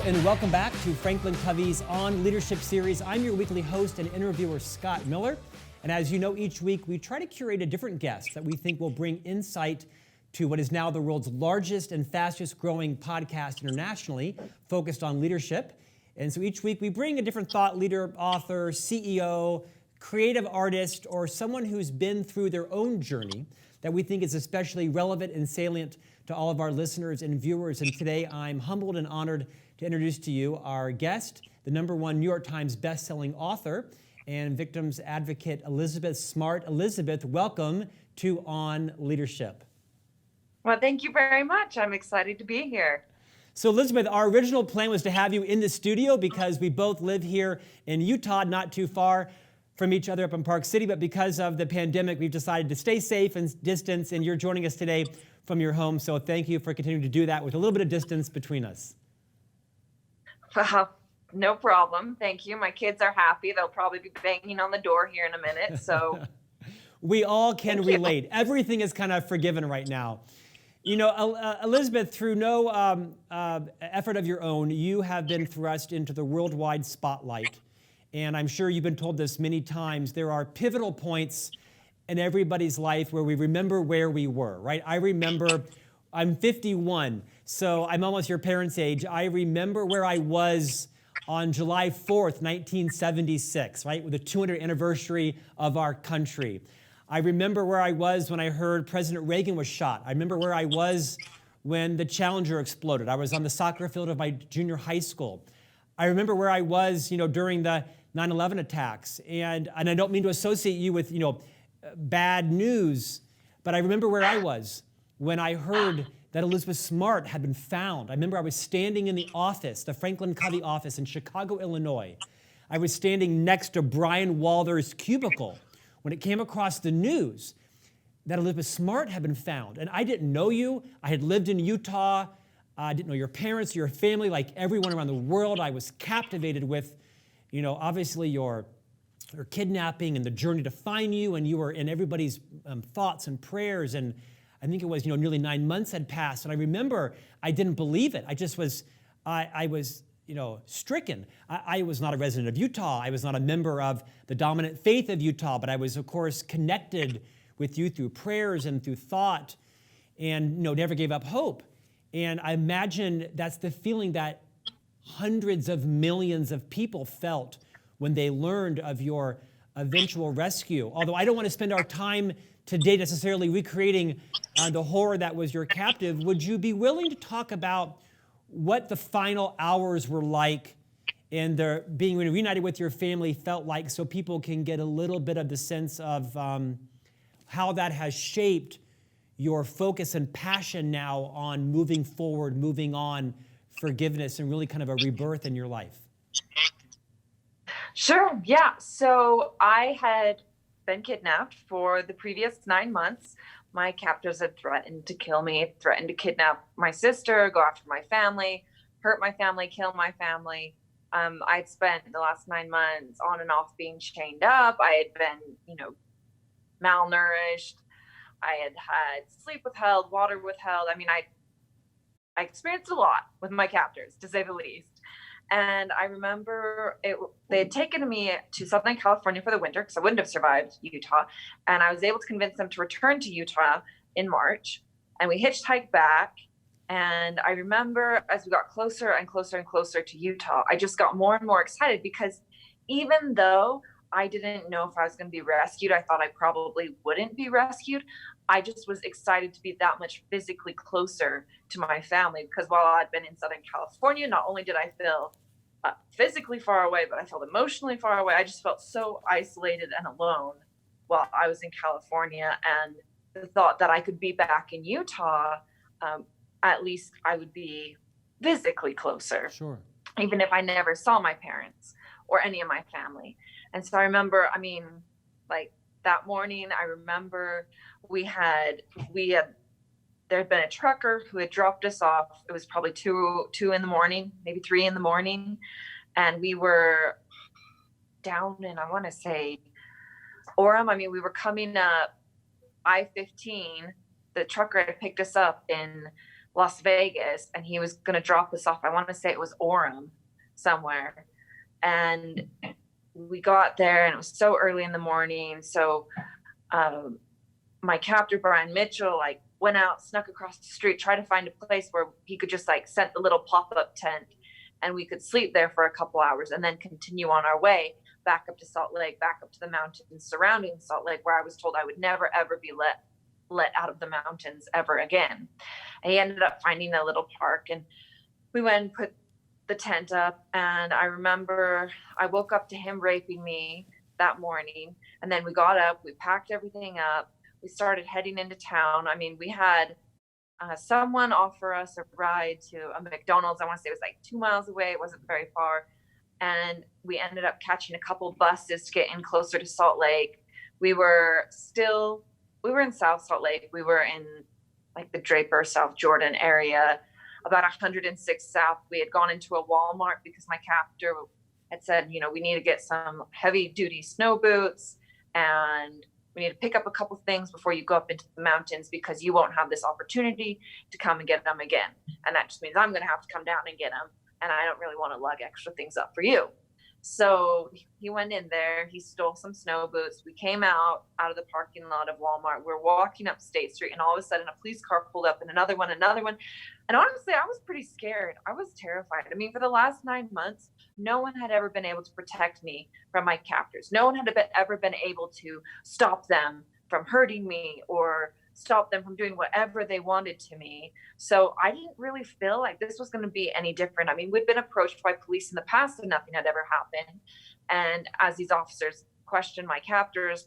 and welcome back to FranklinCovey's On Leadership series. I'm your weekly host and interviewer, Scott Miller. And as you know, each week we try to curate a different guest that we think will bring insight to what is now the world's largest and fastest growing podcast internationally, focused on leadership. And so each week we bring a different thought leader, author, CEO, creative artist, or someone who's been through their own journey that we think is especially relevant and salient to all of our listeners and viewers. And today I'm humbled and honored to introduce to you our guest, the #1 New York Times bestselling author and victims advocate, Elizabeth Smart. Elizabeth, welcome to On Leadership. Well, thank you very much. I'm excited to be here. So Elizabeth, our original plan was to have you in the studio because we both live here in Utah, not too far from each other up in Park City, but because of the pandemic, we've decided to stay safe and distance, and you're joining us today from your home. So thank you for continuing to do that with a little bit of distance between us. No problem. Thank you. My kids are happy. They'll probably be banging on the door here in a minute. So we all can relate. Everything is kind of forgiven right now. You know, Elizabeth, through no effort of your own, you have been thrust into the worldwide spotlight. And I'm sure you've been told this many times. There are pivotal points in everybody's life where we remember where we were, right? I remember, I'm 51, so I'm almost your parents' age. I remember where I was on July 4th, 1976, right? With the 200th anniversary of our country. I remember where I was when I heard President Reagan was shot. I remember where I was when the Challenger exploded. I was on the soccer field of my junior high school. I remember where I was, during the 9/11 attacks. And I don't mean to associate you with, bad news, but I remember where I was when I heard that Elizabeth Smart had been found. I remember I was standing in the office, the FranklinCovey office in Chicago, Illinois. I was standing next to Brian Walder's cubicle when it came across the news that Elizabeth Smart had been found. And I didn't know you. I had lived in Utah. I didn't know your parents, your family, like everyone around the world. I was captivated with, obviously your kidnapping and the journey to find you, and you were in everybody's thoughts and prayers. And I think it was, nearly 9 months had passed. And I remember I didn't believe it. I just was, I was, stricken. I was not a resident of Utah. I was not a member of the dominant faith of Utah, but I was, of course, connected with you through prayers and through thought, and never gave up hope. And I imagine that's the feeling that hundreds of millions of people felt when they learned of your eventual rescue. Although I don't want to spend our time today necessarily recreating the horror that was your captive, would you be willing to talk about what the final hours were like and being reunited with your family felt like, so people can get a little bit of the sense of how that has shaped your focus and passion now on moving forward, moving on, forgiveness, and really kind of a rebirth in your life? Sure. Yeah. So I had been kidnapped for the previous 9 months. My captors had threatened to kill me, threatened to kidnap my sister, go after my family, hurt my family, kill my family. I'd spent the last 9 months on and off being chained up. I had been, malnourished. I had sleep withheld, water withheld. I mean, I experienced a lot with my captors, to say the least. And I remember they had taken me to Southern California for the winter because I wouldn't have survived Utah. And I was able to convince them to return to Utah in March. And we hitchhiked back. And I remember as we got closer and closer and closer to Utah, I just got more and more excited because even though I didn't know if I was going to be rescued, I thought I probably wouldn't be rescued. I just was excited to be that much physically closer to my family, because while I'd been in Southern California, not only did I feel physically far away, but I felt emotionally far away. I just felt so isolated and alone while I was in California. And the thought that I could be back in Utah, at least I would be physically closer. Sure. Even if I never saw my parents or any of my family. And so I remember, like that morning, I remember there had been a trucker who had dropped us off. It was probably 2 in the morning, maybe 3 in the morning. And we were down in, I want to say, Orem. We were coming up I-15. The trucker had picked us up in Las Vegas, and he was going to drop us off. I want to say it was Orem somewhere. And we got there, and it was so early in the morning. So my captor, Brian Mitchell, like went out, snuck across the street, tried to find a place where he could just like set the little pop-up tent, and we could sleep there for a couple hours and then continue on our way back up to Salt Lake, back up to the mountains surrounding Salt Lake, where I was told I would never, ever be let out of the mountains ever again. And he ended up finding a little park, and we went and put the tent up. And I remember I woke up to him raping me that morning. And then we got up, we packed everything up, we started heading into town. I mean, we had someone offer us a ride to a McDonald's. I want to say it was like 2 miles away. It wasn't very far. And we ended up catching a couple buses to get in closer to Salt Lake. We were in South Salt Lake. We were in like the Draper, South Jordan area, about 106 South. We had gone into a Walmart because my captor had said, we need to get some heavy duty snow boots, and we need to pick up a couple things before you go up into the mountains, because you won't have this opportunity to come and get them again. And that just means I'm going to have to come down and get them. And I don't really want to lug extra things up for you. So he went in there, he stole some snow boots. We came out of the parking lot of Walmart. We're walking up State Street, and all of a sudden a police car pulled up, and another one. And honestly, I was pretty scared. I was terrified. I mean, for the last 9 months, no one had ever been able to protect me from my captors. No one had ever been able to stop them from hurting me or stop them from doing whatever they wanted to me. So I didn't really feel like this was going to be any different. I mean, we'd been approached by police in the past and nothing had ever happened. And as these officers questioned my captors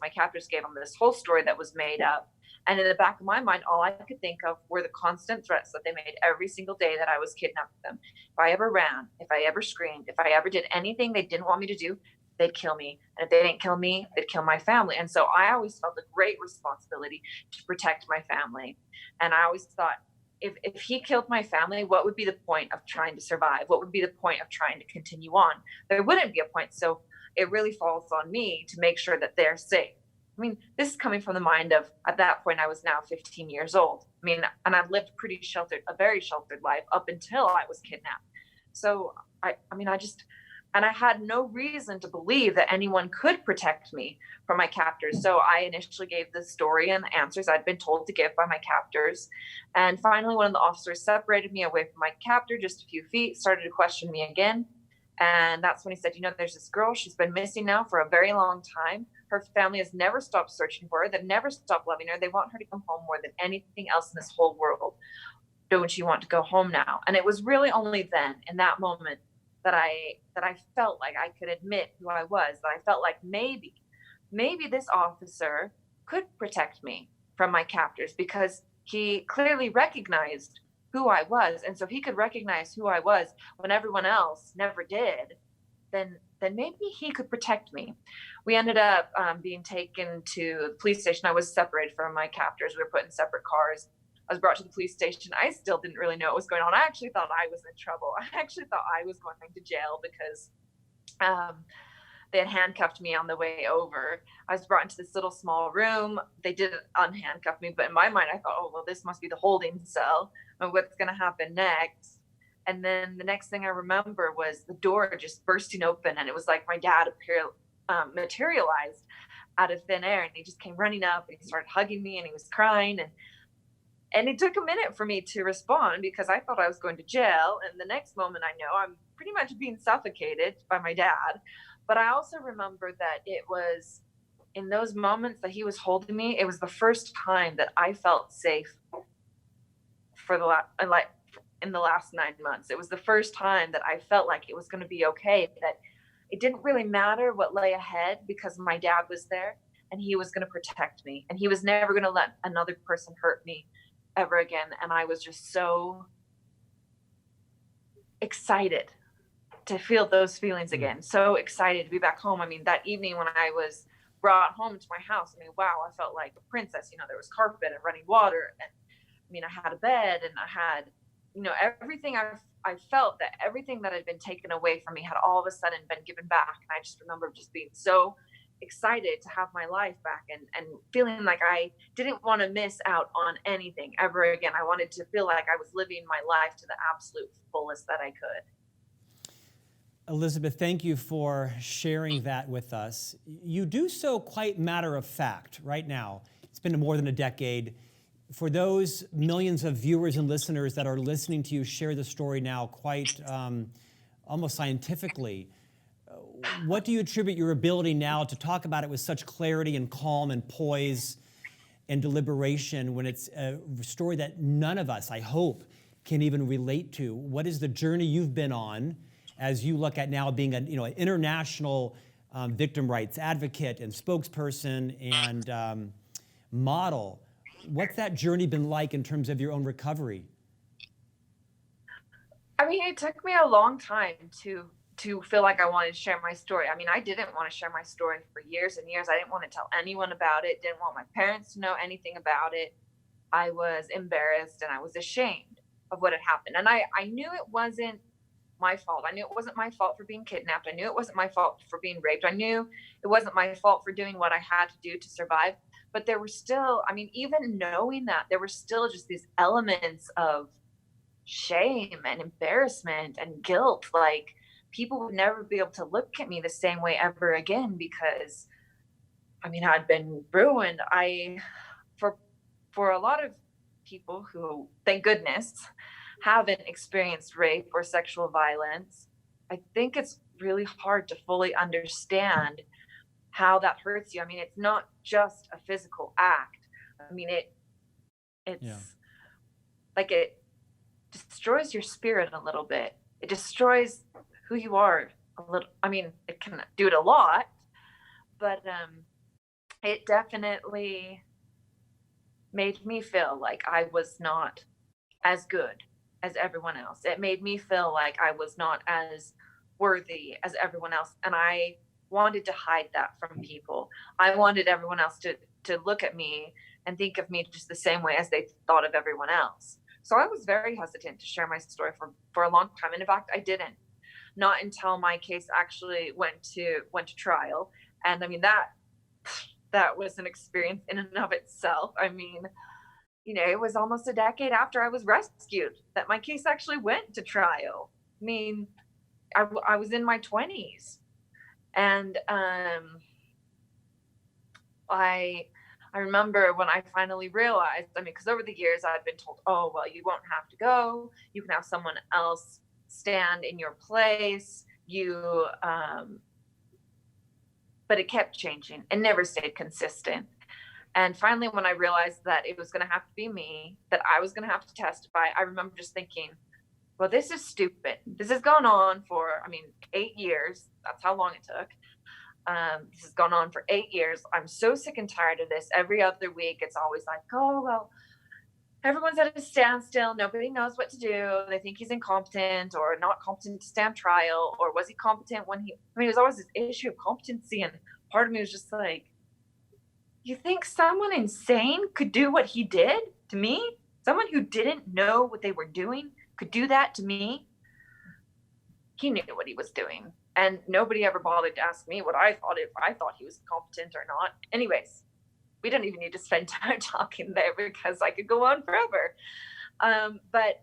gave them this whole story that was made up. And in the back of my mind, all I could think of were the constant threats that they made every single day that I was kidnapping them. If I ever ran, if I ever screamed, if I ever did anything they didn't want me to do, they'd kill me. And if they didn't kill me, they'd kill my family. And so I always felt a great responsibility to protect my family. And I always thought, if he killed my family, what would be the point of trying to survive? What would be the point of trying to continue on? There wouldn't be a point. So it really falls on me to make sure that they're safe. I mean, this is coming from the mind of, at that point, I was now 15 years old. I mean, and I've lived a very sheltered life up until I was kidnapped. So I had no reason to believe that anyone could protect me from my captors. So I initially gave the story and the answers I'd been told to give by my captors. And finally, one of the officers separated me away from my captor just a few feet, started to question me again. And that's when he said, there's this girl, she's been missing now for a very long time. Her family has never stopped searching for her. They've never stopped loving her. They want her to come home more than anything else in this whole world. Don't you want to go home now? And it was really only then, in that moment, that I felt like I could admit who I was, that I felt like maybe this officer could protect me from my captors, because he clearly recognized who I was. And so if he could recognize who I was when everyone else never did, then maybe he could protect me. We ended up being taken to the police station. I was separated from my captors. We were put in separate cars. I was brought to the police station. I still didn't really know what was going on. I actually thought I was in trouble. I actually thought I was going to jail because they had handcuffed me on the way over. I was brought into this little small room. They didn't unhandcuff me, but in my mind, I thought, oh, well, this must be the holding cell. What's going to happen next? And then the next thing I remember was the door just bursting open, and it was like my dad materialized out of thin air, and he just came running up and he started hugging me, and he was crying, and it took a minute for me to respond because I thought I was going to jail. And the next moment I know I'm pretty much being suffocated by my dad. But I also remember that it was in those moments that he was holding me, it was the first time that I felt safe in the last 9 months. It was the first time that I felt like it was going to be okay, that it didn't really matter what lay ahead because my dad was there and he was going to protect me, and he was never going to let another person hurt me ever again. And I was just so excited to feel those feelings again. So excited to be back home. I mean, that evening when I was brought home to my house, I mean, wow, I felt like a princess. There was carpet and running water, and I had a bed, and I had, everything. I felt that everything that had been taken away from me had all of a sudden been given back. And I just remember just being so excited to have my life back, and feeling like I didn't want to miss out on anything ever again. I wanted to feel like I was living my life to the absolute fullest that I could. Elizabeth, thank you for sharing that with us. You do so quite matter of fact right now. It's been more than a decade. For those millions of viewers and listeners that are listening to you share the story now quite almost scientifically, what do you attribute your ability now to talk about it with such clarity and calm and poise and deliberation when it's a story that none of us, I hope, can even relate to? What is the journey you've been on as you look at now being an international victim rights advocate and spokesperson and model? What's that journey been like in terms of your own recovery? I mean, it took me a long time to feel like I wanted to share my story. I mean, I didn't want to share my story for years and years. I didn't want to tell anyone about it. Didn't want my parents to know anything about it. I was embarrassed and I was ashamed of what had happened. And I knew it wasn't my fault. I knew it wasn't my fault for being kidnapped. I knew it wasn't my fault for being raped. I knew it wasn't my fault for doing what I had to do to survive. But there were still, I mean, even knowing that, there were still just these elements of shame and embarrassment and guilt. Like, people would never be able to look at me the same way ever again, because I mean, I'd been ruined. For a lot of people who, thank goodness, haven't experienced rape or sexual violence, I think it's really hard to fully understand how that hurts you. I mean, it's not just a physical act. I mean, it's like it destroys your spirit a little bit. It destroys who you are a little. I mean, it can do it a lot, but it definitely made me feel like I was not as good as everyone else. It made me feel like I was not as worthy as everyone else. And I wanted to hide that from people. I wanted everyone else to look at me and think of me just the same way as they thought of everyone else. So I was very hesitant to share my story for a long time. And in fact, I didn't. Not until my case actually went to trial. And I mean, that was an experience in and of itself. I mean, it was almost a decade after I was rescued that my case actually went to trial. I mean, I was in my 20s. And I remember when I finally realized, I mean, because over the years I'd been told, oh, well, you won't have to go. You can have someone else stand in your place. But it kept changing and never stayed consistent. And finally, when I realized that it was going to have to be me, that I was going to have to testify, I remember just thinking, well, this is stupid. This has gone on for, 8 years. That's how long it took. This has gone on for 8 years. I'm so sick and tired of this. Every other week, it's always like, oh, well, everyone's at a standstill. Nobody knows what to do. They think he's incompetent or not competent to stand trial. Or was he competent when it was always this issue of competency. And part of me was just like, you think someone insane could do what he did to me? Someone who didn't know what they were doing could do that to me? He knew what he was doing. And nobody ever bothered to ask me what I thought, if I thought he was competent or not. Anyways, we don't even need to spend time talking there because I could go on forever. But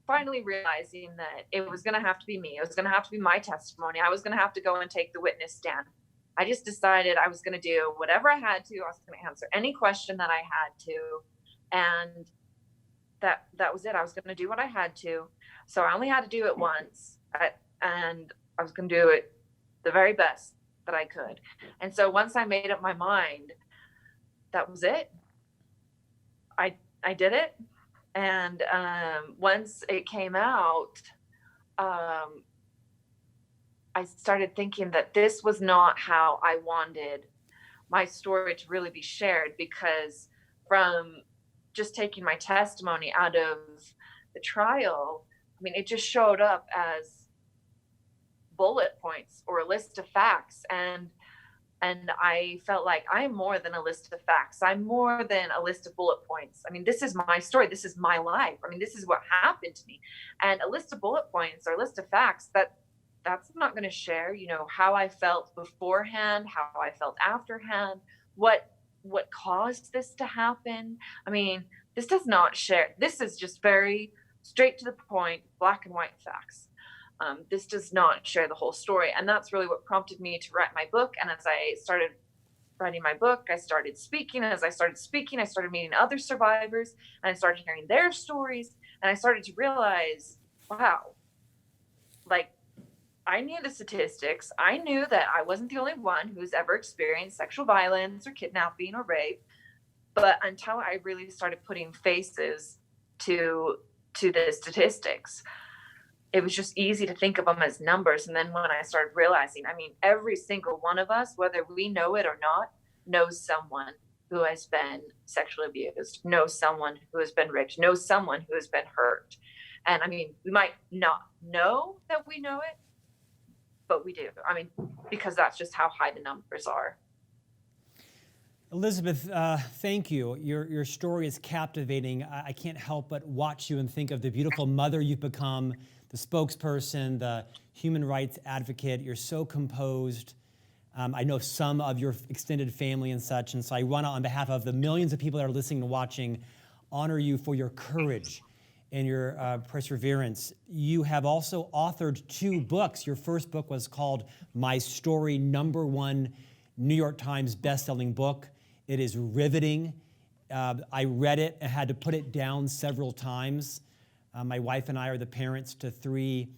finally realizing that it was going to have to be me. It was going to have to be my testimony. I was going to have to go and take the witness stand. I just decided I was going to do whatever I had to. I was going to answer any question that I had to. And that was it. I was going to do what I had to. So I only had to do it once. And I was going to do it the very best that I could. And so once I made up my mind, that was it. I did it. And once it came out, I started thinking that this was not how I wanted my story to really be shared, because from just taking my testimony out of the trial, it just showed up as bullet points or a list of facts. And I felt like I'm more than a list of facts. I'm more than a list of bullet points. This is my story. This is my life. This is what happened to me. And a list of bullet points or a list of facts, I'm not going to share, how I felt beforehand, how I felt afterhand, what caused this to happen. I mean, this does not share. This is just very straight to the point, black and white facts. This does not share the whole story. And that's really what prompted me to write my book. And as I started writing my book, I started speaking. As I started speaking, I started meeting other survivors, and I started hearing their stories. And I started to realize, wow, like, I knew the statistics. I knew that I wasn't the only one who's ever experienced sexual violence or kidnapping or rape. But until I really started putting faces to the statistics, it was just easy to think of them as numbers. And then when I started realizing, I mean, every single one of us, whether we know it or not, knows someone who has been sexually abused, knows someone who has been raped, knows someone who has been hurt. And I mean, we might not know that we know it, but we do. I mean, because that's just how high the numbers are. Elizabeth, thank you. Your story is captivating. I can't help but watch you and think of the beautiful mother you've become, the spokesperson, the human rights advocate. You're so composed. I know some of your extended family and such, and so I want to, on behalf of the millions of people that are listening and watching, honor you for your courage and your perseverance. You have also authored 2 books. Your first book was called My Story, #1 New York Times bestselling book. It is riveting. I read it and had to put it down several times. My wife and I are the parents to 3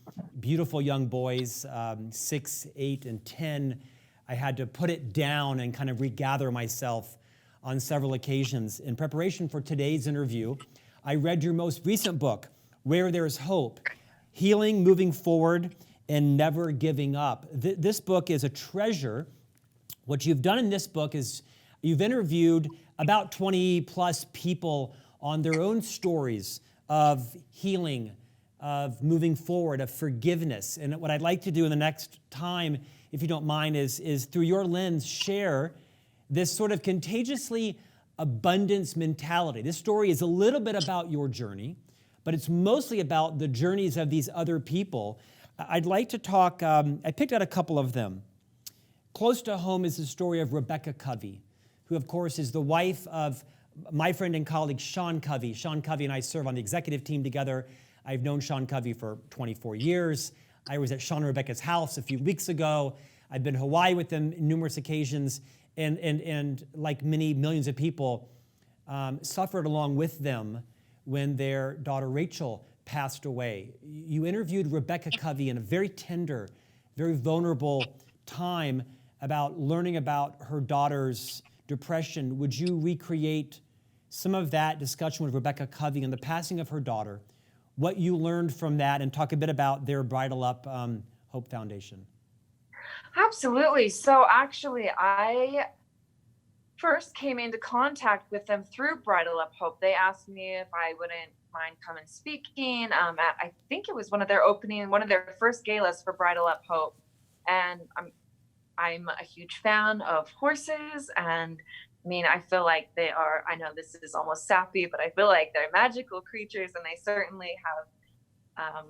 beautiful young boys, 6, 8, and 10. I had to put it down and kind of regather myself on several occasions. In preparation for today's interview, I read your most recent book, Where There's Hope, Healing, Moving Forward, and Never Giving Up. This book is a treasure. What you've done in this book is you've interviewed about 20 plus people on their own stories of healing, of moving forward, of forgiveness. And what I'd like to do in the next time, if you don't mind, is through your lens, share this sort of contagiously abundance mentality. This story is a little bit about your journey, but it's mostly about the journeys of these other people. I'd like to talk, I picked out a couple of them. Close to home is the story of Rebecca Covey, who of course is the wife of my friend and colleague, Sean Covey. Sean Covey and I serve on the executive team together. I've known Sean Covey for 24 years. I was at Sean and Rebecca's house a few weeks ago. I've been to Hawaii with them on numerous occasions, and like many millions of people, suffered along with them when their daughter Rachel passed away. You interviewed Rebecca Covey in a very tender, very vulnerable time about learning about her daughter's depression. Would you recreate some of that discussion with Rebecca Covey and the passing of her daughter, what you learned from that, and talk a bit about their Bridle Up Hope Foundation? Absolutely. So actually, I first came into contact with them through Bridle Up Hope. They asked me if I wouldn't mind coming speaking at, I think it was one of their first galas for Bridle Up Hope. And I'm a huge fan of horses, and I mean, I feel like they are, I know this is almost sappy, but I feel like they're magical creatures, and they certainly have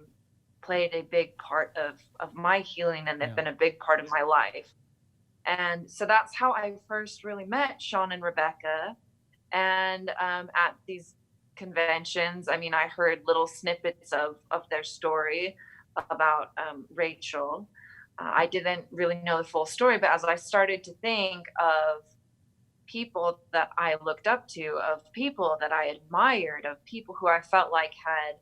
played a big part of my healing, and they've been a big part of my life. And so that's how I first really met Sean and Rebecca. And at these conventions, I mean, I heard little snippets of their story about Rachel. I didn't really know the full story, but as I started to think of people that I looked up to, of people that I admired, of people who I felt like had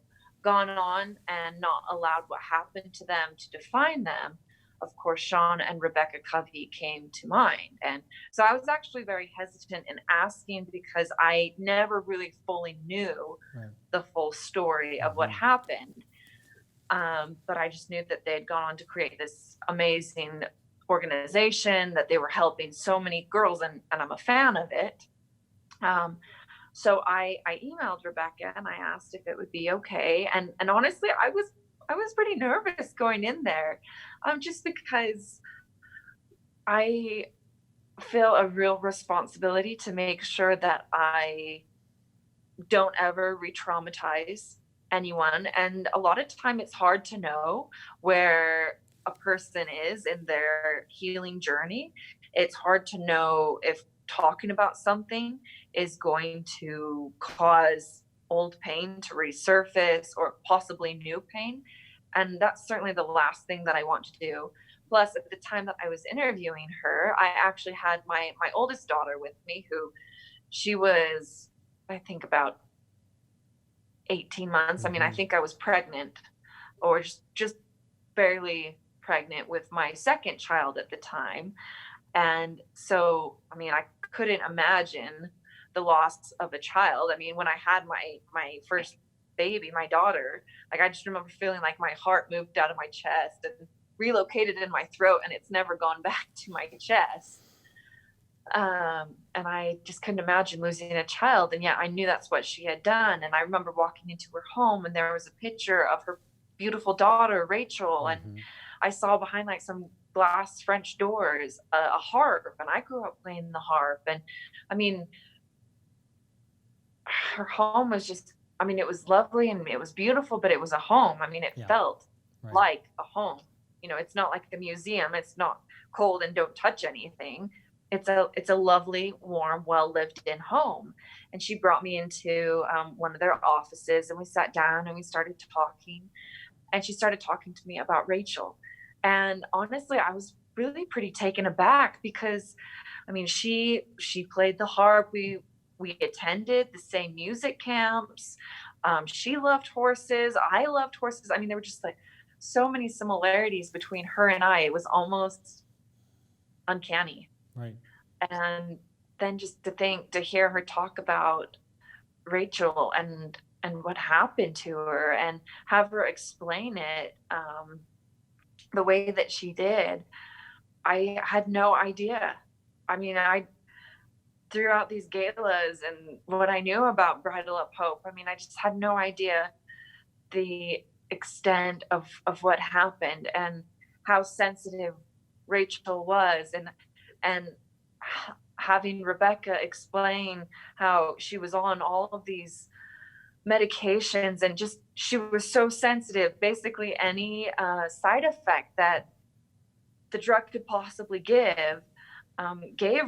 gone on and not allowed what happened to them to define them, of course, Sean and Rebecca Covey came to mind. And so I was actually very hesitant in asking because I never really fully knew the full story of what happened. But I just knew that they had gone on to create this amazing organization, that they were helping so many girls, and I'm a fan of it. So I emailed Rebecca and I asked if it would be okay. And honestly, I was pretty nervous going in there, just because I feel a real responsibility to make sure that I don't ever re-traumatize anyone. And a lot of time it's hard to know where a person is in their healing journey, it's hard to know if talking about something is going to cause old pain to resurface or possibly new pain. And that's certainly the last thing that I want to do. Plus, at the time that I was interviewing her, I actually had my oldest daughter with me, who she was, I think, about 18 months. I mean, I think I was pregnant, or just barely pregnant with my second child at the time. And so, I mean, I couldn't imagine the loss of a child. I mean, when I had my first baby, my daughter, like I just remember feeling like my heart moved out of my chest and relocated in my throat, and it's never gone back to my chest. And I just couldn't imagine losing a child. And yeah, I knew that's what she had done. And I remember walking into her home, and there was a picture of her beautiful daughter, Rachel. And I saw behind like some glass French doors a harp, and I grew up playing the harp. And I mean, her home was just, I mean, it was lovely and it was beautiful, but it was a home. I mean, it felt like a home. You know, it's not like the museum. It's not cold and don't touch anything. It's a lovely, warm, well lived in home. And she brought me into one of their offices, and we sat down and we started talking. And she started talking to me about Rachel. And honestly, I was really pretty taken aback because, I mean, she played the harp. We attended the same music camps. She loved horses. I loved horses. I mean, there were just like so many similarities between her and I. It was almost uncanny. Right. And then just to hear her talk about Rachel and what happened to her, and have her explain it the way that she did, I had no idea. I mean, throughout these galas and what I knew about Bridal Up Hope, I mean, I just had no idea the extent of what happened and how sensitive Rachel was. And having Rebecca explain how she was on all of these medications, and just she was so sensitive. Basically, any side effect that the drug could possibly gave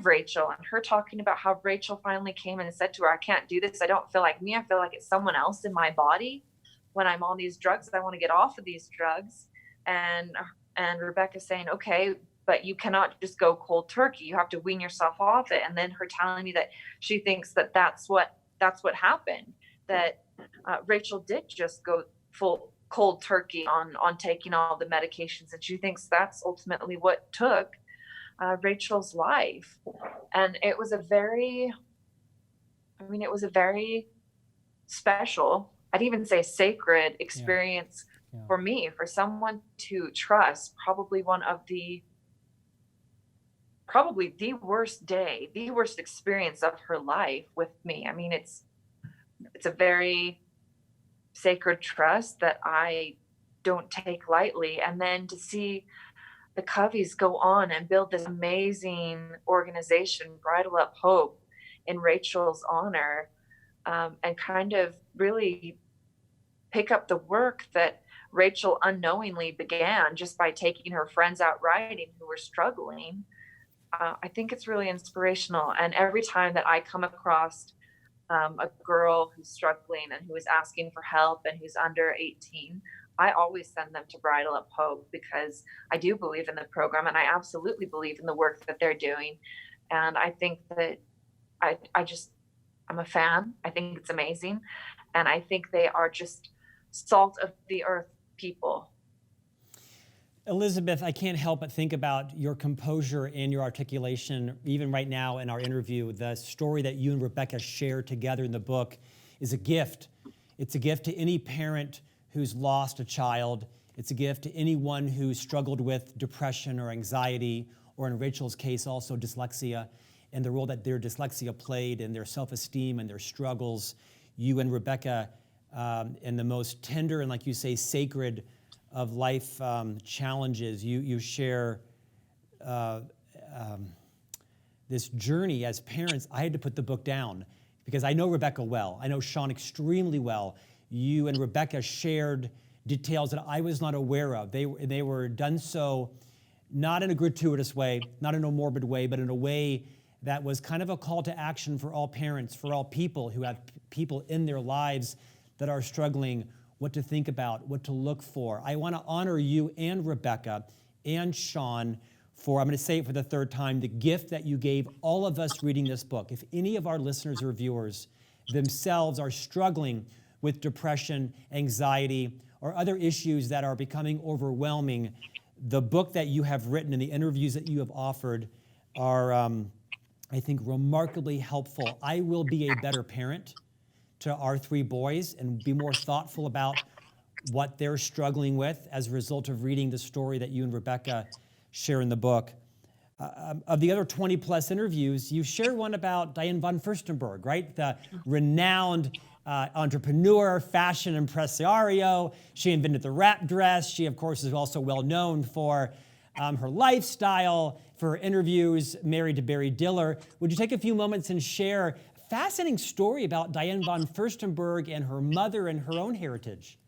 Rachel, and her talking about how Rachel finally came and said to her, "I can't do this. I don't feel like me. I feel like it's someone else in my body when I'm on these drugs. I want to get off of these drugs." And Rebecca saying, "Okay, but you cannot just go cold turkey. You have to wean yourself off it." And then her telling me that she thinks that that's what happened, that Rachel did just go full cold turkey on taking all the medications, and she thinks that's ultimately what took Rachel's life. And it was a very special, I'd even say sacred experience for me, for someone to trust probably the worst experience of her life with me. I mean, it's a very sacred trust that I don't take lightly. And then to see the Coveys go on and build this amazing organization, Bridal Up Hope, in Rachel's honor, and kind of really pick up the work that Rachel unknowingly began just by taking her friends out riding who were struggling. I think it's really inspirational. And every time that I come across a girl who's struggling and who is asking for help and who's under 18, I always send them to Bridal Up Hope, because I do believe in the program, and I absolutely believe in the work that they're doing. And I think that I'm a fan. I think it's amazing. And I think they are just salt of the earth people. Elizabeth, I can't help but think about your composure and your articulation, even right now in our interview. The story that you and Rebecca share together in the book is a gift. It's a gift to any parent who's lost a child. It's a gift to anyone who's struggled with depression or anxiety, or in Rachel's case, also dyslexia, and the role that their dyslexia played in their self-esteem and their struggles. You and Rebecca, in the most tender and, like you say, sacred of life challenges, you share this journey as parents. I had to put the book down because I know Rebecca well. I know Sean extremely well. You and Rebecca shared details that I was not aware of. They were done so not in a gratuitous way, not in a morbid way, but in a way that was kind of a call to action for all parents, for all people who have people in their lives that are struggling, what to think about, what to look for. I want to honor you and Rebecca and Sean for, I'm going to say it for the third time, the gift that you gave all of us reading this book. If any of our listeners or viewers themselves are struggling with depression, anxiety, or other issues that are becoming overwhelming, the book that you have written and the interviews that you have offered are, I think, remarkably helpful. I will be a better parent to our three boys and be more thoughtful about what they're struggling with as a result of reading the story that you and Rebecca share in the book. Of the other 20 plus interviews, you share one about Diane von Furstenberg, right? The renowned entrepreneur, fashion impresario. She invented the wrap dress. She, of course, is also well known for her lifestyle, for her interviews, married to Barry Diller. Would you take a few moments and share a fascinating story about Diane von Furstenberg and her mother and her own heritage?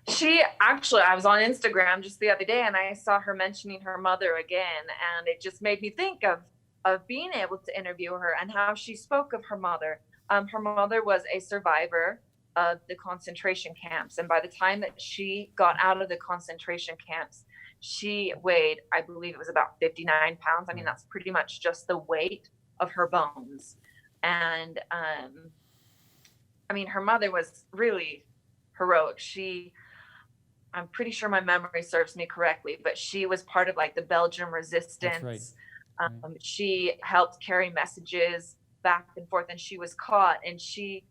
I was on Instagram just the other day and I saw her mentioning her mother again. And it just made me think of being able to interview her and how she spoke of her mother. Her mother was a survivor of the concentration camps. And by the time that she got out of the concentration camps, she weighed, I believe it was about 59 pounds. I mean, that's pretty much just the weight of her bones. And I mean, her mother was really heroic. I'm pretty sure my memory serves me correctly, but she was part of like the Belgian resistance. Right. She helped carry messages back and forth, and she was caught and she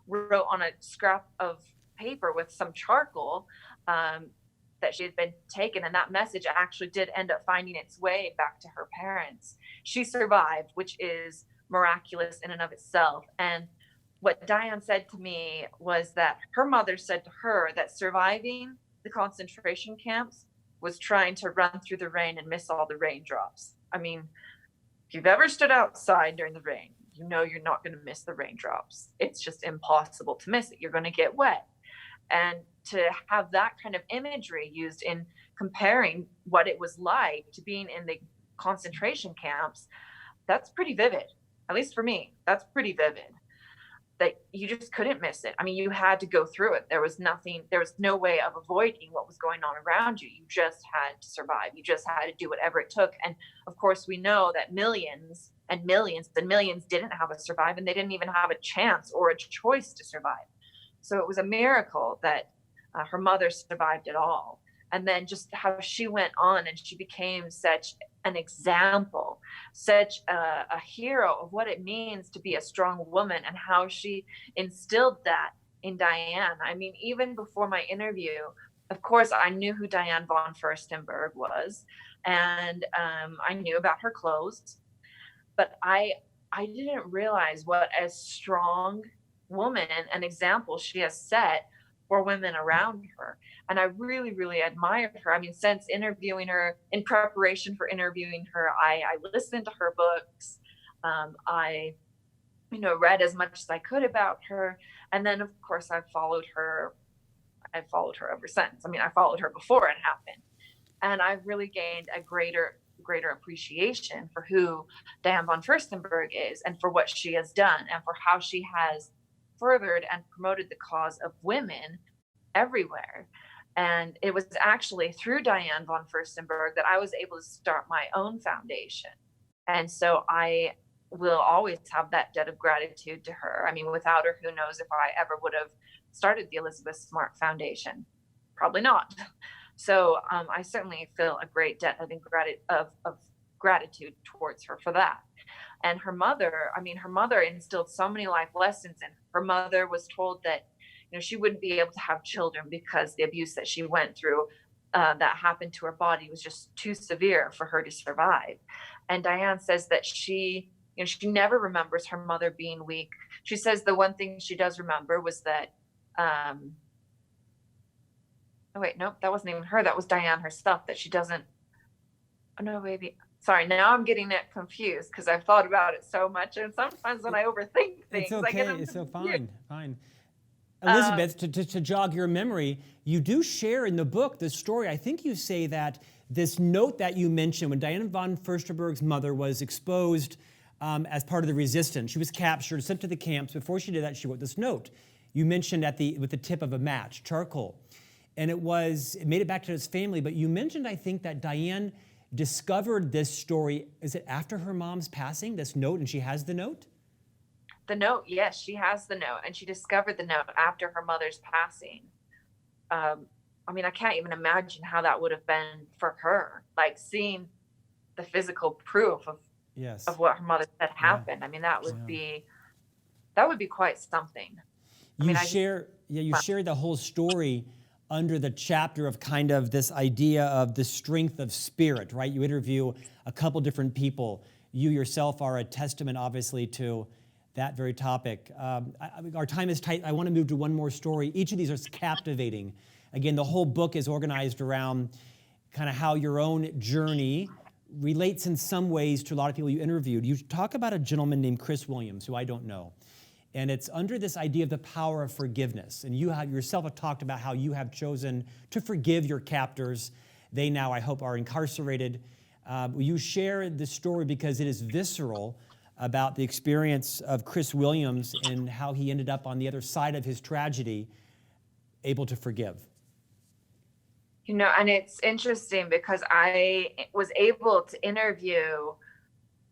wrote on a scrap of paper with some charcoal that she had been taken, and that message actually did end up finding its way back to her parents. She survived, which is miraculous in and of itself. And what Diane said to me was that her mother said to her that surviving the concentration camps was trying to run through the rain and miss all the raindrops. I mean, if you've ever stood outside during the rain, you know you're not going to miss the raindrops. It's just impossible to miss it. You're going to get wet. And to have that kind of imagery used in comparing what it was like to being in the concentration camps, that's pretty vivid. At least for me, that's pretty vivid. That you just couldn't miss it. I mean, you had to go through it. There was no way of avoiding what was going on around you. You just had to survive. You just had to do whatever it took. And of course, we know that millions and millions and millions didn't have a survive, and they didn't even have a chance or a choice to survive. So it was a miracle that her mother survived it all. And then just how she went on and she became such an example, such a hero of what it means to be a strong woman, and how she instilled that in Diane. I mean, even before my interview, of course, I knew who Diane von Furstenberg was, and I knew about her clothes, but I didn't realize what a strong woman and example she has set for women around her. And I really, really admired her. I mean, since interviewing her, in preparation for interviewing her, I listened to her books. I read as much as I could about her. And then of course I've followed her ever since. I mean, I followed her before it happened. And I've really gained a greater appreciation for who Diane von Furstenberg is, and for what she has done, and for how she has furthered and promoted the cause of women everywhere. And it was actually through Diane von Furstenberg that I was able to start my own foundation. And so I will always have that debt of gratitude to her. I mean, without her, who knows if I ever would have started the Elizabeth Smart Foundation? Probably not. So I certainly feel a great debt of gratitude towards her for that. And her mother instilled so many life lessons in her. Her mother was told that, she wouldn't be able to have children because the abuse that she went through that happened to her body was just too severe for her to survive. And Diane says that she never remembers her mother being weak. She says the one thing she does remember was that, oh wait, nope, that wasn't even her. That was Diane herself, that she doesn't, oh no, baby. Sorry, now I'm getting it confused because I've thought about it so much. And sometimes when I overthink things, it's okay. I get them It's so confused. fine. Elizabeth, to jog your memory, you do share in the book the story. I think you say that this note that you mentioned when Diane von Furstenberg's mother was exposed as part of the resistance, she was captured, sent to the camps. Before she did that, she wrote this note. You mentioned with the tip of a match, charcoal. And it made it back to his family. But you mentioned, I think, that Diane discovered this story. Is it after her mom's passing, this note, and she has the note? The note, yes, she has the note, and she discovered the note after her mother's passing. I mean, I can't even imagine how that would have been for her, like seeing the physical proof of what her mother said happened. I mean, that would be quite something. You share the whole story under the chapter of kind of this idea of the strength of spirit, right? You interview a couple different people. You yourself are a testament, obviously, to that very topic. Our time is tight. I want to move to one more story. Each of these are captivating. Again, the whole book is organized around kind of how your own journey relates in some ways to a lot of people you interviewed. You talk about a gentleman named Chris Williams, who I don't know. And it's under this idea of the power of forgiveness. And you yourself have talked about how you have chosen to forgive your captors. They now, I hope, are incarcerated. You share this story because it is visceral about the experience of Chris Williams and how he ended up on the other side of his tragedy, able to forgive. You know, and it's interesting because I was able to interview,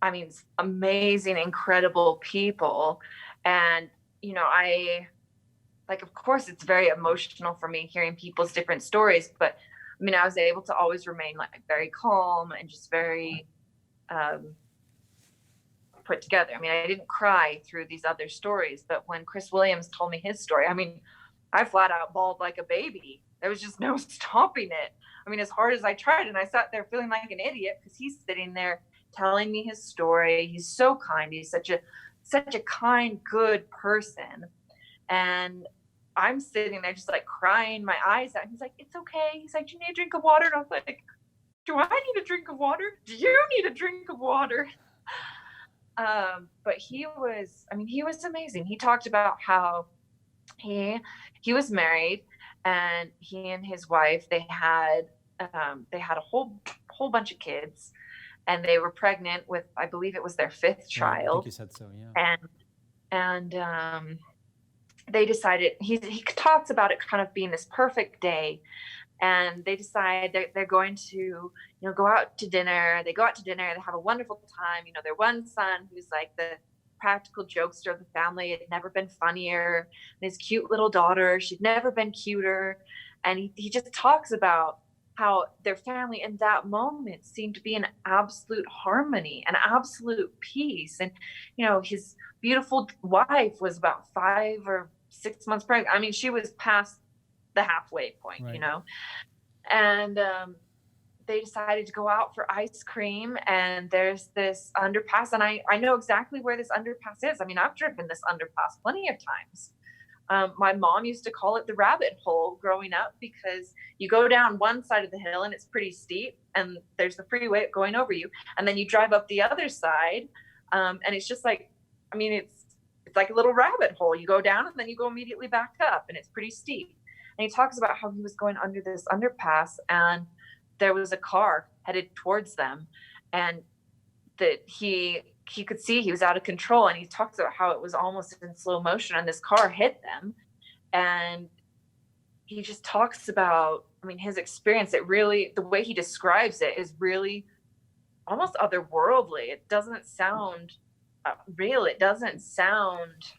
I mean, amazing, incredible people. And, you know, of course, it's very emotional for me hearing people's different stories, but I mean, I was able to always remain like very calm and just very put together. I mean, I didn't cry through these other stories, but when Chris Williams told me his story, I mean, I flat out bawled like a baby. There was just no stopping it. I mean, as hard as I tried, and I sat there feeling like an idiot because he's sitting there telling me his story. He's so kind. He's such a kind, good person. And I'm sitting there just like crying my eyes out. And he's like, "It's okay." He's like, "Do you need a drink of water?" And I was like, "Do I need a drink of water? Do you need a drink of water?" But he was amazing. He talked about how he was married, and he and his wife, they had a whole bunch of kids, and they were pregnant with, I believe it was their fifth child. I think you said so, yeah. And they decided, he talks about it kind of being this perfect day, and they decide they're going to, you know, go out to dinner. They go out to dinner, they have a wonderful time. You know, their one son, who's like the practical jokester of the family, had never been funnier. And his cute little daughter, she'd never been cuter. And he just talks about how their family in that moment seemed to be in absolute harmony and absolute peace. And, you know, his beautiful wife was about 5 or 6 months pregnant. I mean, she was past the halfway point, right. You know, and they decided to go out for ice cream, and there's this underpass, and I know exactly where this underpass is. I mean, I've driven this underpass plenty of times. My mom used to call it the rabbit hole growing up, because you go down one side of the hill and it's pretty steep, and there's the freeway going over you, and then you drive up the other side, and it's just like, I mean, it's like a little rabbit hole. You go down and then you go immediately back up, and it's pretty steep. And he talks about how he was going under this underpass, and there was a car headed towards them, and that he could see he was out of control. And he talks about how it was almost in slow motion, and this car hit them. And he just talks about, I mean, his experience, it really, the way he describes it is really almost otherworldly. It doesn't sound real. It doesn't sound,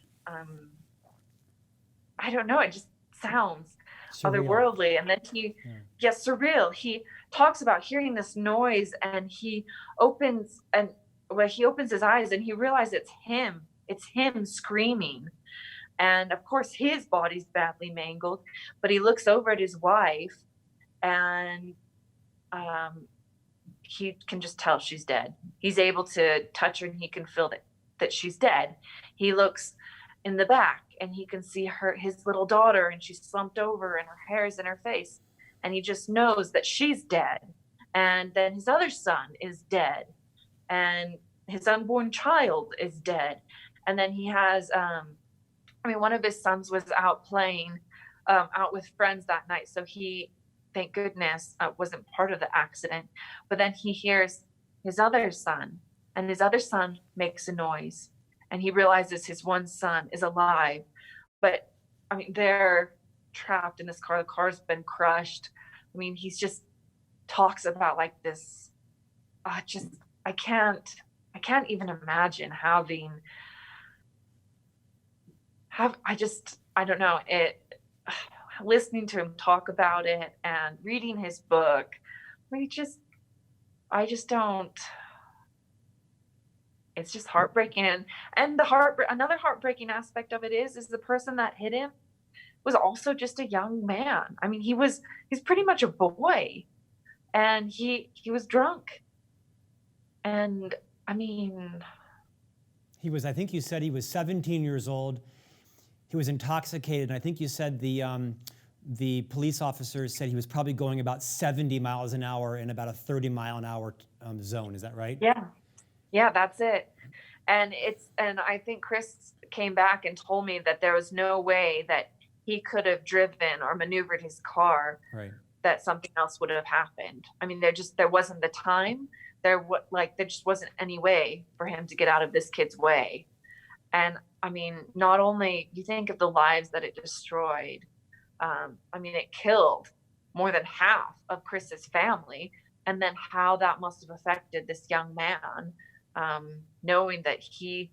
I don't know. It just sounds surreal. Otherworldly. And then surreal. He talks about hearing this noise, and he opens his eyes, and he realizes it's him screaming. And of course his body's badly mangled, but he looks over at his wife, and he can just tell she's dead. He's able to touch her, and he can feel that she's dead. He looks in the back, and he can see his little daughter, and she's slumped over, and her hair's in her face, and he just knows that she's dead. And then his other son is dead, and his unborn child is dead. And then he has I mean, one of his sons was out playing, out with friends that night. So he, thank goodness, wasn't part of the accident. But then he hears his other son, and his other son makes a noise. And he realizes his one son is alive. But I mean, they're trapped in this car. The car's been crushed. I mean, he's just talks about like this. Just I can't even imagine I don't know it. Listening to him talk about it and reading his book, I just don't. It's just heartbreaking, and another heartbreaking aspect of it is the person that hit him was also just a young man. I mean, he's pretty much a boy, and he was drunk, and I mean, I think you said he was 17 years old. He was intoxicated, and I think you said the police officers said he was probably going about 70 miles an hour in about a 30-mile-an-hour zone. Is that right? Yeah, that's it. And I think Chris came back and told me that there was no way that he could have driven or maneuvered his car, right, that something else would have happened. I mean, there wasn't the time. There just wasn't any way for him to get out of this kid's way. And I mean, not only you think of the lives that it destroyed, I mean, it killed more than half of Chris's family, and then how that must have affected this young man, knowing that he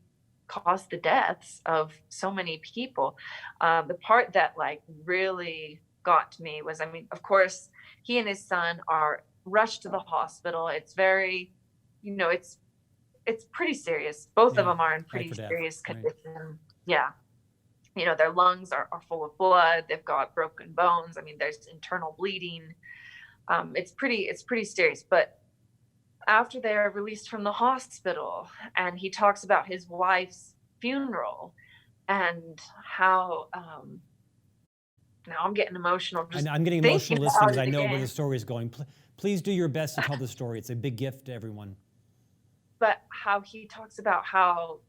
caused the deaths of so many people. The part that like really got to me was, I mean, of course, he and his son are rushed to the hospital. It's very, it's pretty serious. Both of them are in pretty serious condition. Right. Yeah. Their lungs are full of blood. They've got broken bones. I mean, there's internal bleeding. It's pretty serious. But after they're released from the hospital, and he talks about his wife's funeral and how, now I'm getting emotional. I'm getting emotional listening because I know where the story is going. Please do your best to tell the story. It's a big gift to everyone. But how he talks about how,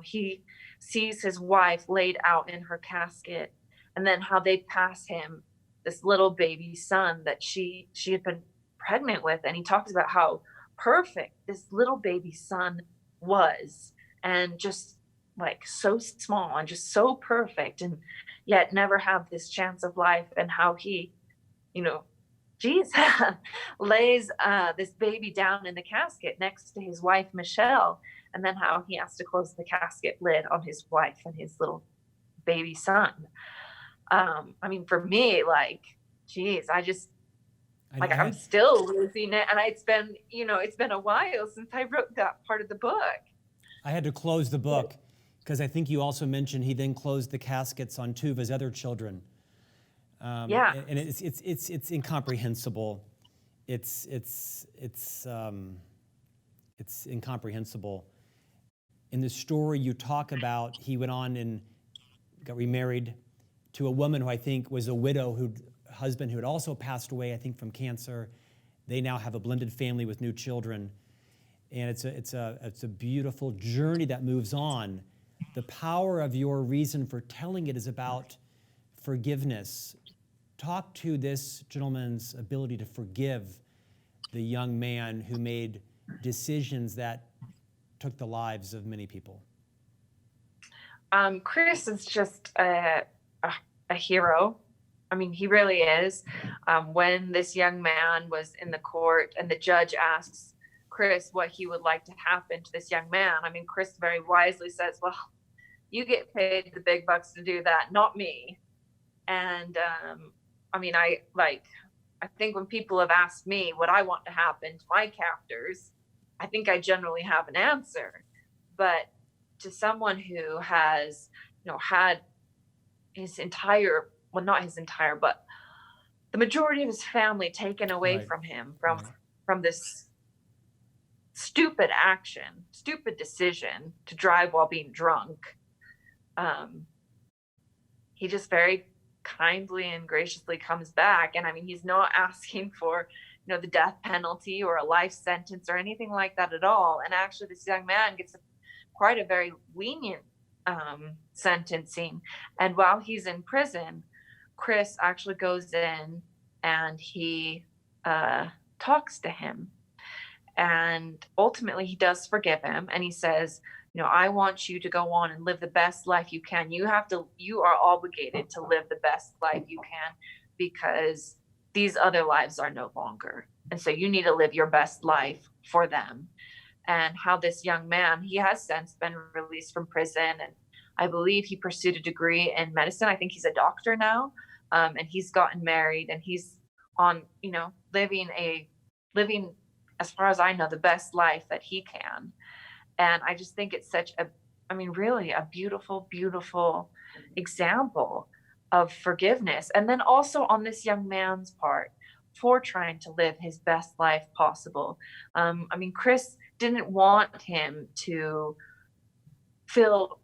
he sees his wife laid out in her casket, and then how they pass him this little baby son that she had been pregnant with. And he talks about how perfect this little baby son was, and just like so small and just so perfect, and yet never have this chance of life. And how he, lays this baby down in the casket next to his wife, Michelle, and then how he has to close the casket lid on his wife and his little baby son. I mean, for me, like, geez, I'm still losing it. And it's been a while since I wrote that part of the book. I had to close the book because I think you also mentioned he then closed the caskets on two of his other children. And it's incomprehensible. It's incomprehensible. In the story you talk about, he went on and got remarried to a woman who I think was a widow, husband who had also passed away, I think, from cancer. They now have a blended family with new children, and it's a beautiful journey that moves on. The power of your reason for telling it is about forgiveness. Talk to this gentleman's ability to forgive the young man who made decisions that took the lives of many people. Chris is just a hero. I mean, he really is. When this young man was in the court and the judge asks Chris what he would like to happen to this young man, I mean, Chris very wisely says, well, you get paid the big bucks to do that, not me. And I mean, I think when people have asked me what I want to happen to my captors, I think I generally have an answer. But to someone who has, had his entire, well, not his entire, but the majority of his family taken away from him from this stupid decision to drive while being drunk. He just very kindly and graciously comes back. And I mean, he's not asking for, the death penalty or a life sentence or anything like that at all. And actually this young man gets quite a very lenient sentencing. And while he's in prison, Chris actually goes in and he talks to him. And ultimately, he does forgive him. And he says, I want you to go on and live the best life you can. You are obligated to live the best life you can, because these other lives are no longer. And so you need to live your best life for them. And how this young man, he has since been released from prison. And I believe he pursued a degree in medicine. I think he's a doctor now. And he's gotten married, and he's on, living, as far as I know, the best life that he can. And I just think it's really a beautiful, beautiful example of forgiveness. And then also on this young man's part, for trying to live his best life possible. Chris didn't want him to feel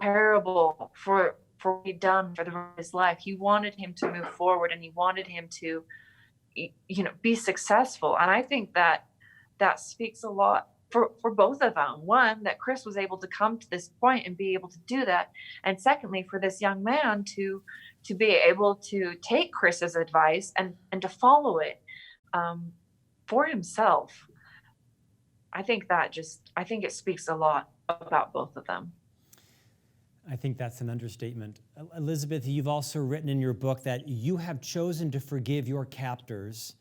terrible for what he'd done for the rest of his life. He wanted him to move forward, and he wanted him to, be successful. And I think that speaks a lot for both of them. One, that Chris was able to come to this point and be able to do that. And secondly, for this young man to be able to take Chris's advice and to follow it for himself. I think it speaks a lot about both of them. I think that's an understatement. Elizabeth, you've also written in your book that you have chosen to forgive your captors.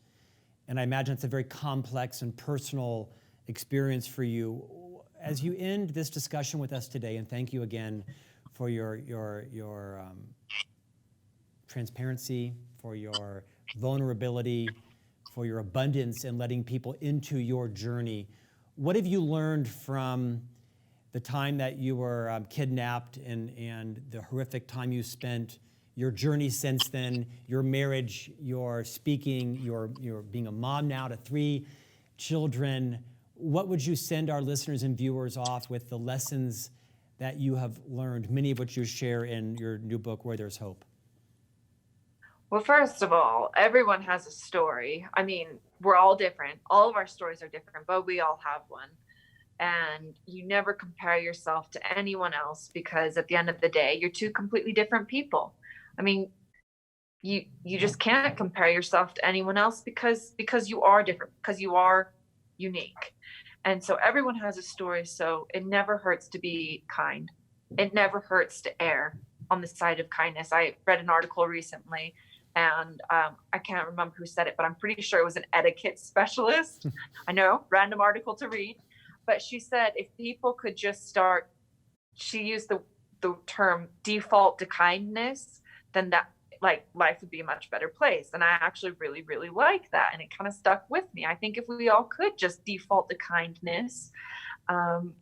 And I imagine it's a very complex and personal experience for you. As you end this discussion with us today, and thank you again for your transparency, for your vulnerability, for your abundance in letting people into your journey, what have you learned from the time that you were kidnapped and the horrific time you spent, your journey since then, your marriage, your speaking, your being a mom now to 3 children? What would you send our listeners and viewers off with the lessons that you have learned, many of which you share in your new book, Where There's Hope? Well, first of all, everyone has a story. We're all different. All of our stories are different, but we all have one. And you never compare yourself to anyone else, because at the end of the day, you're 2 completely different people. You just can't compare yourself to anyone else because you are different, because you are unique. And so everyone has a story. So it never hurts to be kind. It never hurts to err on the side of kindness. I read an article recently, and I can't remember who said it, but I'm pretty sure it was an etiquette specialist. I know, random article to read. But she said if people could just start, she used the term default to kindness, then that life would be a much better place. And I actually really, really like that. And it kind of stuck with me. I think if we all could just default to kindness, the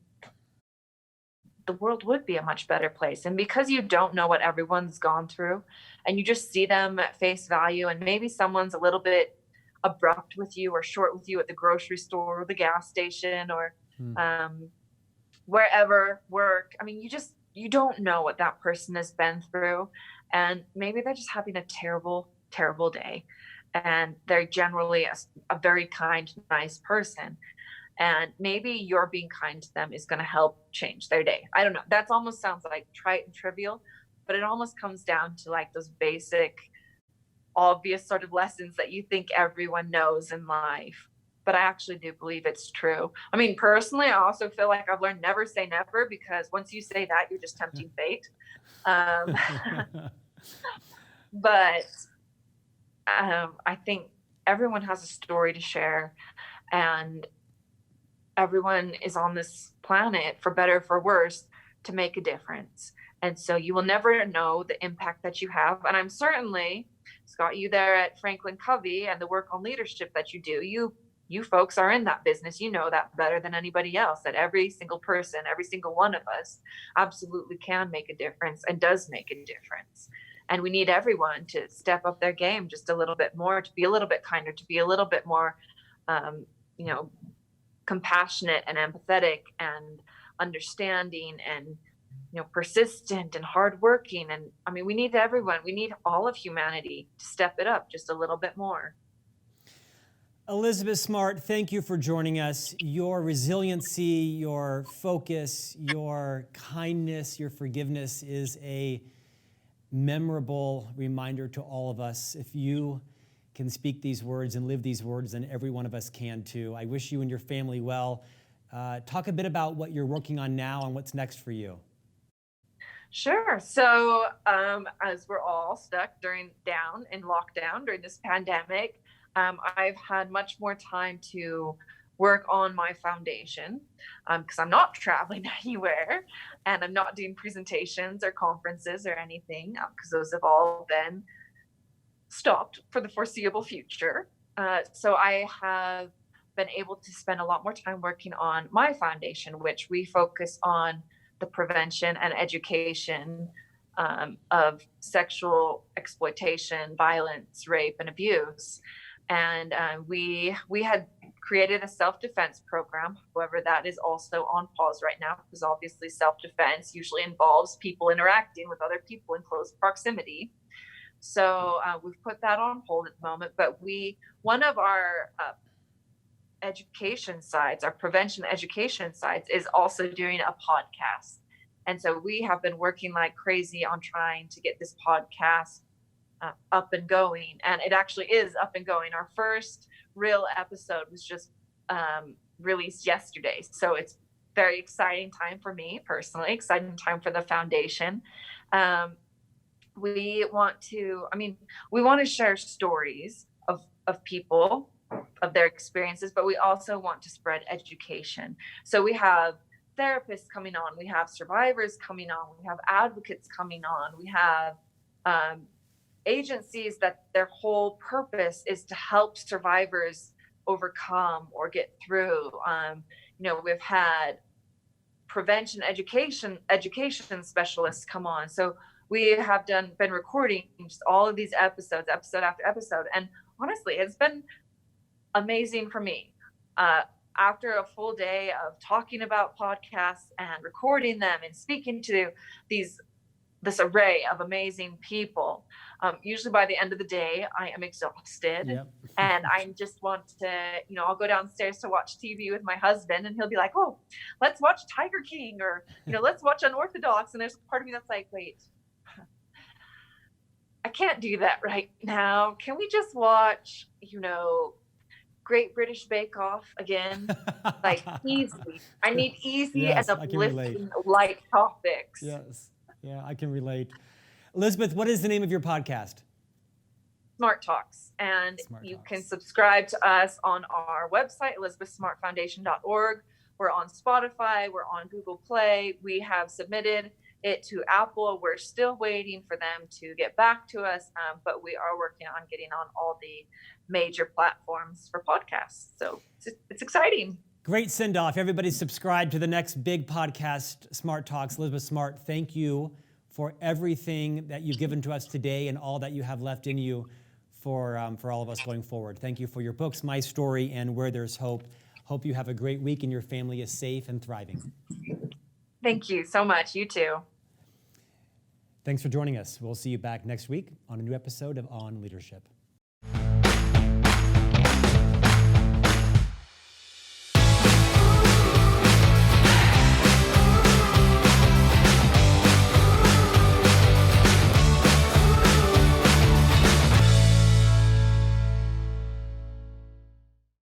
world would be a much better place. And because you don't know what everyone's gone through, and you just see them at face value, and maybe someone's a little bit abrupt with you or short with you at the grocery store or the gas station or wherever work. You don't know what that person has been through, and maybe they're just having a terrible, terrible day, and they're generally a very kind, nice person, and maybe your being kind to them is going to help change their day. I don't know. That almost sounds like trite and trivial, but it almost comes down to those basic, obvious sort of lessons that you think everyone knows in life. But I actually do believe it's true. Personally, I also feel like I've learned never say never, because once you say that, you're just tempting fate. But I think everyone has a story to share, and everyone is on this planet, for better or for worse, to make a difference. And so you will never know the impact that you have. And I'm certainly, Scott, you there at FranklinCovey and the work on leadership that you do, you folks are in that business. You know that better than anybody else, that every single person, every single one of us absolutely can make a difference and does make a difference. And we need everyone to step up their game just a little bit more, to be a little bit kinder, to be a little bit more, compassionate and empathetic and understanding and, persistent and hardworking. And we need everyone. We need all of humanity to step it up just a little bit more. Elizabeth Smart, thank you for joining us. Your resiliency, your focus, your kindness, your forgiveness is a memorable reminder to all of us. If you can speak these words and live these words, then every one of us can too. I wish you and your family well. Talk a bit about what you're working on now and what's next for you. Sure. So, as we're all stuck down in lockdown during this pandemic, I've had much more time to work on my foundation because I'm not traveling anywhere and I'm not doing presentations or conferences or anything because those have all been stopped for the foreseeable future. So I have been able to spend a lot more time working on my foundation, which we focus on the prevention and education of sexual exploitation, violence, rape, and abuse. And we had created a self-defense program. However, that is also on pause right now because obviously self-defense usually involves people interacting with other people in close proximity. So we've put that on hold at the moment. But one of our education sides, our prevention education sides, is also doing a podcast. And so we have been working like crazy on trying to get this podcast up and going. And it actually is up and going. Our first real episode was just released yesterday. So it's very exciting time for me personally, exciting time for the foundation. We want to share stories of people, of their experiences, but we also want to spread education. So we have therapists coming on, we have survivors coming on, we have advocates coming on, we have agencies that their whole purpose is to help survivors overcome or get through. We've had prevention education specialists come on. So we have been recording just all of these episodes, episode after episode. And honestly, it's been amazing for me. After a full day of talking about podcasts and recording them and speaking to this array of amazing people, usually by the end of the day, I am exhausted. Yep. And I just want to, I'll go downstairs to watch TV with my husband and he'll be like, oh, let's watch Tiger King or, let's watch Unorthodox. And there's part of me that's like, wait, I can't do that right now. Can we just watch, Great British Bake Off again? Like easy. I need easy Yes, and I can relate. uplifting light topics. Yes. Yeah, I can relate. Elizabeth, what is the name of your podcast? Smart Talks. And Smart you Talks. can subscribe to us on our website, elizabethsmartfoundation.org. We're on Spotify. We're on Google Play. We have submitted it to Apple. We're still waiting for them to get back to us, but we are working on getting on all the major platforms for podcasts. So it's exciting. Great send-off. Everybody subscribe to the next big podcast, Smart Talks. Elizabeth Smart, thank you for everything that you've given to us today and all that you have left in you for all of us going forward. Thank you for your books, My Story and Where There's Hope. Hope you have a great week and your family is safe and thriving. Thank you so much. You too. Thanks for joining us. We'll see you back next week on a new episode of On Leadership.